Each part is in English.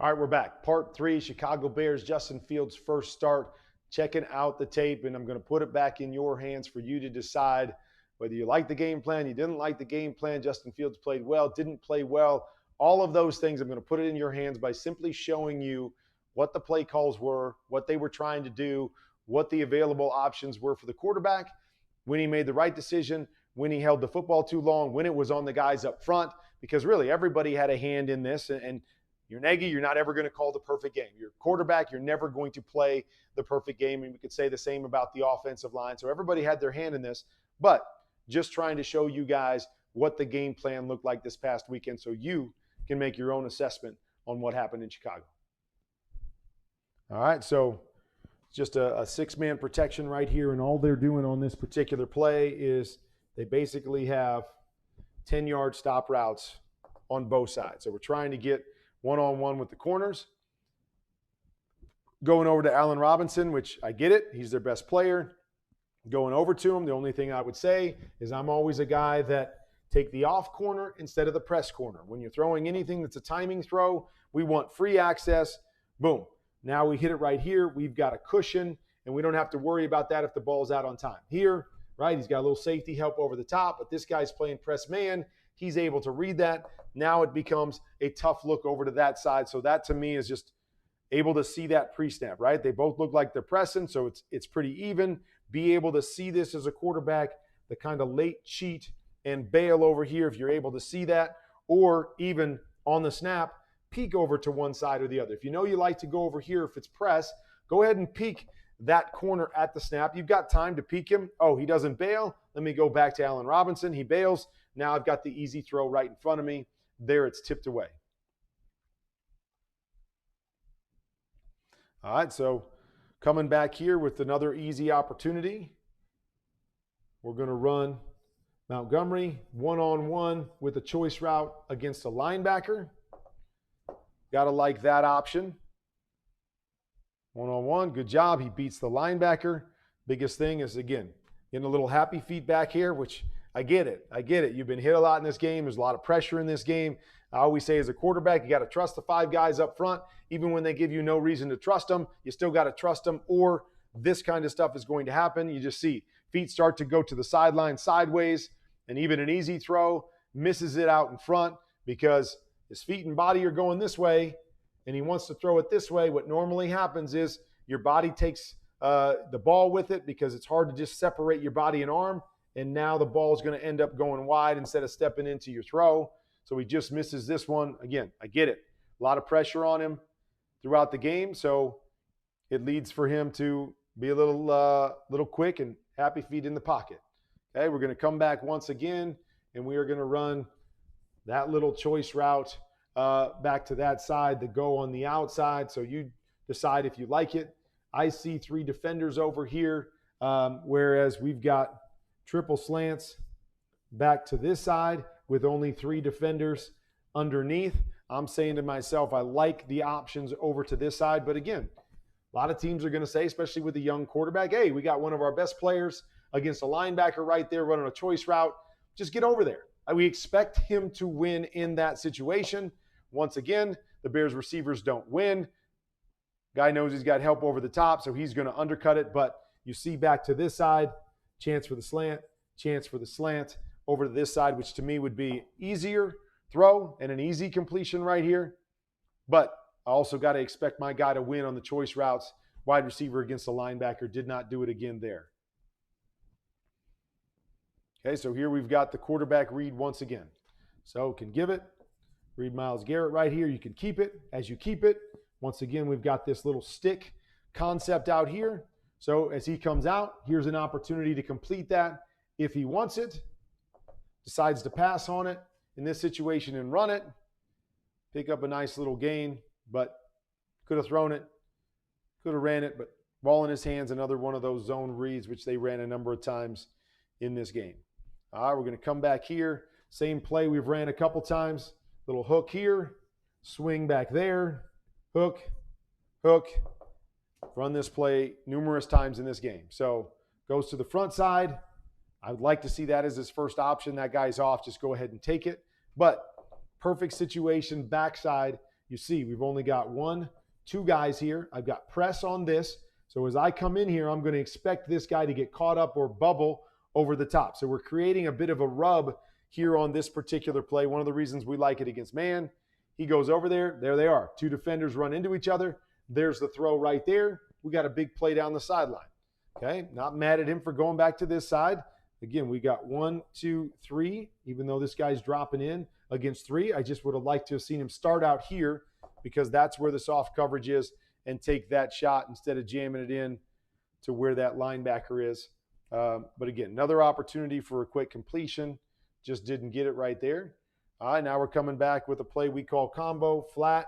All right, we're back. Part 3, Chicago Bears, Justin Fields' first start. Checking out the tape, and I'm going to put it back in your hands for you to decide whether you like the game plan, you didn't like the game plan, Justin Fields played well, didn't play well. All of those things, I'm going to put it in your hands by simply showing you what the play calls were, what they were trying to do, what the available options were for the quarterback, when he made the right decision, when he held the football too long, when it was on the guys up front, because really everybody had a hand in this. And you're Nagy, you're not ever going to call the perfect game. You're quarterback, you're never going to play the perfect game. And we could say the same about the offensive line. So everybody had their hand in this, but just trying to show you guys what the game plan looked like this past weekend so you can make your own assessment on what happened in Chicago. All right, so just a six-man protection right here, and all they're doing on this particular play is they basically have 10-yard stop routes on both sides. So we're trying to get one-on-one with the corners. Going over to Allen Robinson, which I get it. He's their best player. Going over to him, the only thing I would say is I'm always a guy that take the off corner instead of the press corner. When you're throwing anything that's a timing throw, we want free access. Boom. Now we hit it right here. We've got a cushion, and we don't have to worry about that if the ball's out on time. Here, right, he's got a little safety help over the top, but this guy's playing press man. He's able to read that. Now it becomes a tough look over to that side. So that to me is just able to see that pre-snap, right? They both look like they're pressing, so it's pretty even. Be able to see this as a quarterback, the kind of late cheat and bail over here if you're able to see that, or even on the snap, peek over to one side or the other. If you know you like to go over here if it's press, go ahead and peek that corner at the snap. You've got time to peek him. Oh, he doesn't bail. Let me go back to Allen Robinson. He bails. Now I've got the easy throw right in front of me. There, it's tipped away. All right, so coming back here with another easy opportunity. We're going to run Montgomery one-on-one with a choice route against a linebacker. Got to like that option. One-on-one, good job. He beats the linebacker. Biggest thing is, again, getting a little happy feet back here, which I get it. I get it. You've been hit a lot in this game. There's a lot of pressure in this game. I always say as a quarterback, you got to trust the 5 guys up front. Even when they give you no reason to trust them, you still got to trust them, or this kind of stuff is going to happen. You just see feet start to go to the sideline sideways, and even an easy throw misses it out in front because his feet and body are going this way, and he wants to throw it this way. What normally happens is your body takes the ball with it because it's hard to just separate your body and arm, and now the ball is going to end up going wide instead of stepping into your throw. So he just misses this one. Again, I get it. A lot of pressure on him throughout the game, so it leads for him to be a little quick and happy feet in the pocket. Okay, we're going to come back once again, and we are going to run that little choice route back to that side to go on the outside. So you decide if you like it. I see 3 defenders over here, whereas we've got triple slants back to this side with only 3 defenders underneath. I'm saying to myself, I like the options over to this side. But again, a lot of teams are going to say, especially with a young quarterback, hey, we got one of our best players against a linebacker right there running a choice route. Just get over there. We expect him to win in that situation. Once again, the Bears receivers don't win. Guy knows he's got help over the top, so he's going to undercut it. But you see back to this side, chance for the slant, chance for the slant over to this side, which to me would be easier throw and an easy completion right here. But I also got to expect my guy to win on the choice routes. Wide receiver against the linebacker did not do it again there. Okay, so here we've got the quarterback read once again. So can give it. Read Myles Garrett right here. You can keep it. As you keep it, once again, we've got this little stick concept out here. So as he comes out, here's an opportunity to complete that if he wants it. Decides to pass on it in this situation and run it. Pick up a nice little gain, but could have thrown it, could have ran it, but ball in his hands, another one of those zone reads, which they ran a number of times in this game. All right, we're going to come back here. Same play we've ran a couple times. Little hook here, swing back there, hook, hook. Run this play numerous times in this game. So goes to the front side. I would like to see that as his first option. That guy's off. Just go ahead and take it. But perfect situation, backside. You see, we've only got 2 guys here. I've got press on this. So as I come in here, I'm going to expect this guy to get caught up or bubble over the top. So we're creating a bit of a rub here on this particular play. One of the reasons we like it against man. He goes over there. There they are. 2 defenders run into each other. There's the throw right there. We got a big play down the sideline. Okay, not mad at him for going back to this side. Again, we got 1, 2, 3, even though this guy's dropping in against 3. I just would have liked to have seen him start out here because that's where the soft coverage is and take that shot instead of jamming it in to where that linebacker is. But again, another opportunity for a quick completion. Just didn't get it right there. All right, now we're coming back with a play we call combo, flat,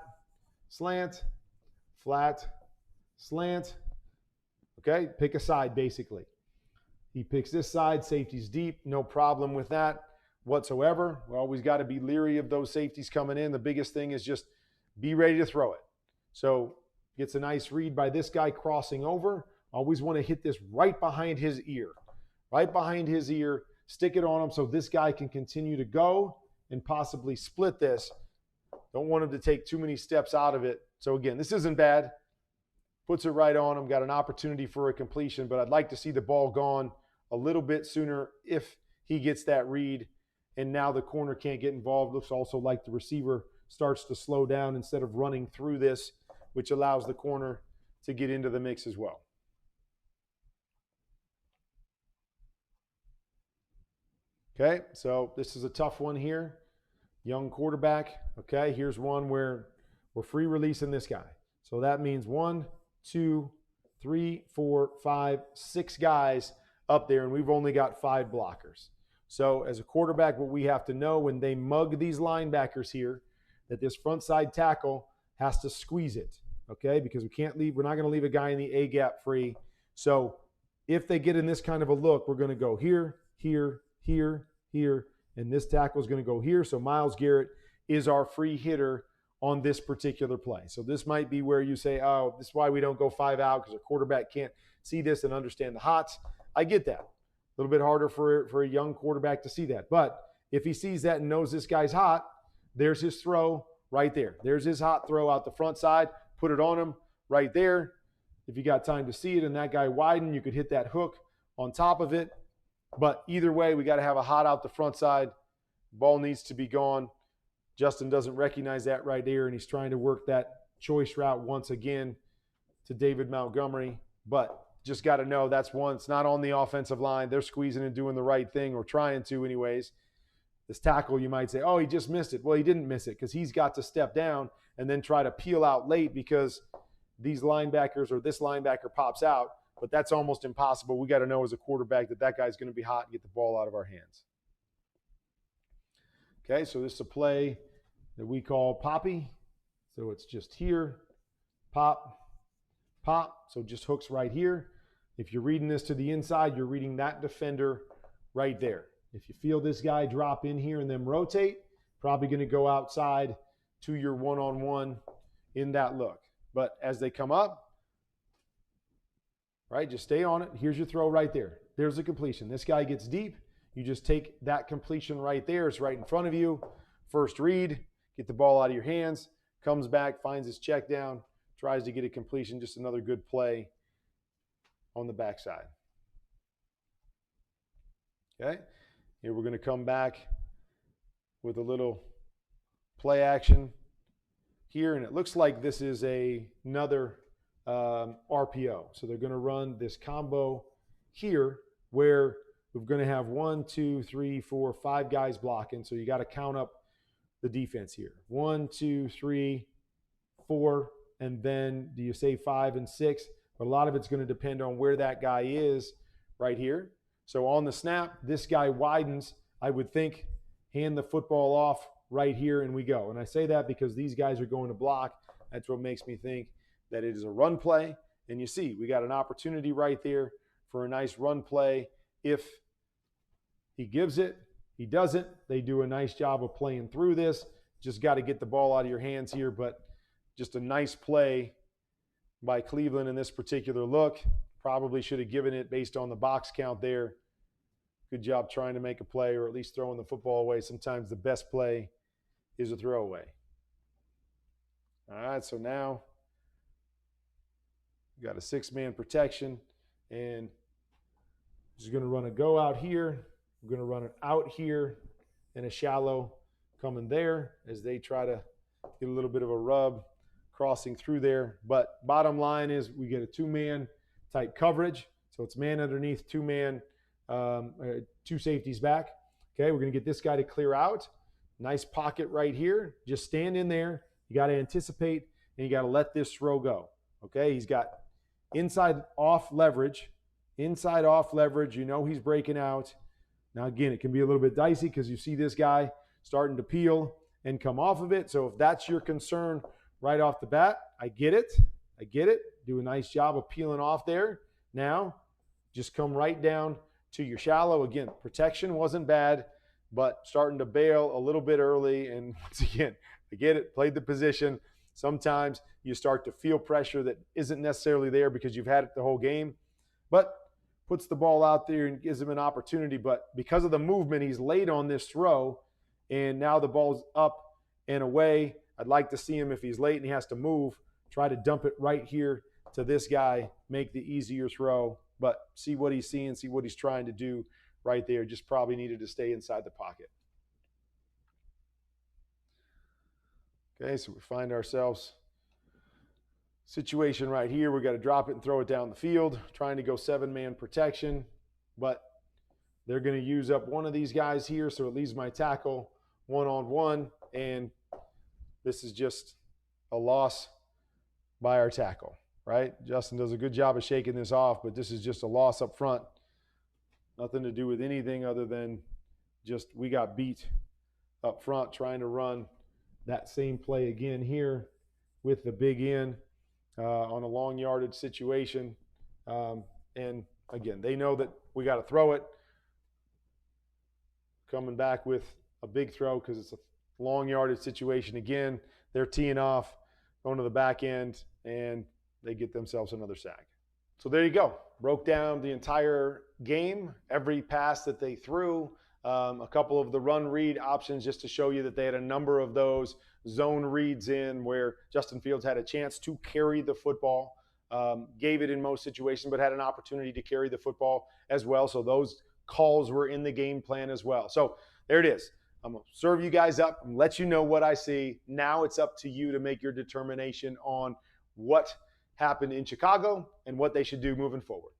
slant, slant. Okay, pick a side basically. He picks this side, safety's deep, no problem with that whatsoever. We always got to be leery of those safeties coming in. The biggest thing is just be ready to throw it. So gets a nice read by this guy crossing over. Always want to hit this right behind his ear. Right behind his ear, stick it on him so this guy can continue to go and possibly split this. Don't want him to take too many steps out of it. So again, this isn't bad. Puts it right on him, got an opportunity for a completion, but I'd like to see the ball gone a little bit sooner if he gets that read. And now the corner can't get involved. Looks also like the receiver starts to slow down instead of running through this, which allows the corner to get into the mix as well. Okay, so this is a tough one here. Young quarterback. Okay, here's one where we're free releasing this guy. So that means 1, 2, 3, 4, 5, 6 guys up there, and we've only got 5 blockers. So as a quarterback, what we have to know when they mug these linebackers here, that this front side tackle has to squeeze it, okay? Because we're not going to leave a guy in the A gap free. So if they get in this kind of a look, we're going to go here, here, here, here, and this tackle is going to go here. So Myles Garrett is our free hitter on this particular play. So this might be where you say, oh, this is why we don't go 5 out because a quarterback can't see this and understand the hots. I get that. A little bit harder for a young quarterback to see that. But if he sees that and knows this guy's hot, there's his throw right there. There's his hot throw out the front side. Put it on him right there. If you got time to see it and that guy widen, you could hit that hook on top of it. But either way, we got to have a hot out the front side. Ball needs to be gone. Justin doesn't recognize that right there, and he's trying to work that choice route once again to David Montgomery. But just got to know that's one. It's not on the offensive line. They're squeezing and doing the right thing, or trying to anyways. This tackle, you might say, oh, he just missed it. Well, he didn't miss it because he's got to step down and then try to peel out late because these linebackers or this linebacker pops out. But that's almost impossible. We got to know as a quarterback that that guy's going to be hot and get the ball out of our hands. Okay, so this is a play that we call Poppy. So it's just here, pop, pop. So just hooks right here. If you're reading this to the inside, you're reading that defender right there. If you feel this guy drop in here and then rotate, probably going to go outside to your one-on-one in that look. But as they come up, right, just stay on it. Here's your throw right there. There's the completion. This guy gets deep. You just take that completion right there. It's right in front of you. First read, get the ball out of your hands, comes back, finds his check down, tries to get a completion. Just another good play on the backside. Okay, here we're going to come back with a little play action here, and it looks like this is another RPO. So they're going to run this combo here where we're going to have 1, 2, 3, 4, 5 guys blocking. So you got to count up the defense here. 1, 2, 3, 4, and then do you say 5 and 6? But a lot of it's going to depend on where that guy is right here. So on the snap, this guy widens. I would think hand the football off right here and we go. And I say that because these guys are going to block. That's what makes me think that it is a run play. And you see, we got an opportunity right there for a nice run play. If he gives it, he doesn't. They do a nice job of playing through this. Just got to get the ball out of your hands here, but just a nice play by Cleveland in this particular look. Probably should have given it based on the box count there. Good job trying to make a play or at least throwing the football away. Sometimes the best play is a throwaway. All right, so now we got a 6-man protection, and just going to run a go out here. We're going to run it out here and a shallow coming there as they try to get a little bit of a rub crossing through there. But bottom line is we get a 2-man tight coverage. So it's man underneath, 2-man, 2 safeties back. Okay, we're going to get this guy to clear out. Nice pocket right here. Just stand in there. You got to anticipate, and you got to let this throw go. Okay, he's got inside off leverage. Inside off leverage. You know he's breaking out. Now, again, it can be a little bit dicey because you see this guy starting to peel and come off of it. So if that's your concern right off the bat, I get it. I get it. Do a nice job of peeling off there. Now, just come right down to your shallow. Again, protection wasn't bad, but starting to bail a little bit early. And once again, I get it. Played the position. Sometimes you start to feel pressure that isn't necessarily there because you've had it the whole game. But puts the ball out there and gives him an opportunity. But because of the movement, he's late on this throw, and now the ball's up and away. I'd like to see him, if he's late and he has to move, try to dump it right here to this guy, make the easier throw. But see what he's seeing, see what he's trying to do right there. Just probably needed to stay inside the pocket. Okay, so we find ourselves situation right here. We got to drop it and throw it down the field, trying to go 7-man protection, but they're going to use up one of these guys here, so it leaves my tackle 1-on-1, and this is just a loss by our tackle, right? Justin does a good job of shaking this off, but this is just a loss up front. Nothing to do with anything other than just we got beat up front trying to run that same play again here with the big end. On a long yardage situation. And again, they know that we got to throw it. Coming back with a big throw because it's a long yardage situation. Again, they're teeing off, going to the back end, and they get themselves another sack. So there you go. Broke down the entire game, every pass that they threw, a couple of the run read options just to show you that they had a number of those zone reads in where Justin Fields had a chance to carry the football, gave it in most situations, but had an opportunity to carry the football as well. So those calls were in the game plan as well. So there it is. I'm going to serve you guys up and let you know what I see. Now it's up to you to make your determination on what happened in Chicago and what they should do moving forward.